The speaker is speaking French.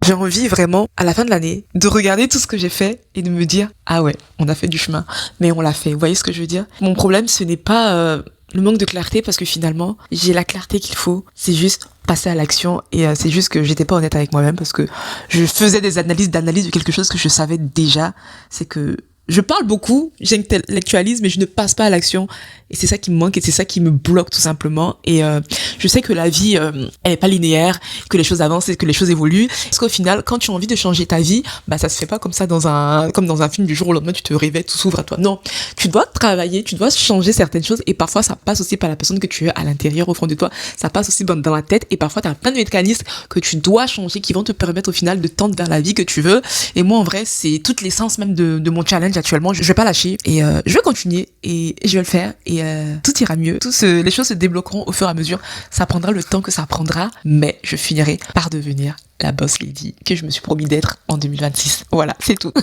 J'ai envie vraiment, à la fin de l'année, de regarder tout ce que j'ai fait et de me dire, ah ouais, on a fait du chemin, mais on l'a fait. Vous voyez ce que je veux dire? Mon problème, ce n'est pas le manque de clarté, parce que finalement, j'ai la clarté qu'il faut. C'est juste passer à l'action, et c'est juste que j'étais pas honnête avec moi-même, parce que je faisais des d'analyse de quelque chose que je savais déjà. C'est que je parle beaucoup, j'intellectualise, mais je ne passe pas à l'action. Et c'est ça qui me manque, et c'est ça qui me bloque tout simplement. Et je sais que la vie, elle est pas linéaire, que les choses avancent et que les choses évoluent. Parce qu'au final, quand tu as envie de changer ta vie, bah ça se fait pas comme ça comme dans un film du jour au lendemain, tu te réveilles, tout s'ouvre à toi. Non, tu dois travailler, tu dois changer certaines choses, et parfois ça passe aussi par la personne que tu es à l'intérieur, au fond de toi. Ça passe aussi dans la tête, et parfois tu as plein de mécanismes que tu dois changer, qui vont te permettre au final de tendre vers la vie que tu veux. Et moi, en vrai, c'est toute l'essence même de mon challenge actuellement. Je vais pas lâcher, et je vais continuer, et je vais le faire, et tout ira mieux. Les choses se débloqueront au fur et à mesure. Ça prendra le temps que ça prendra, mais je finirai par devenir la boss lady que je me suis promis d'être en 2026. Voilà, c'est tout.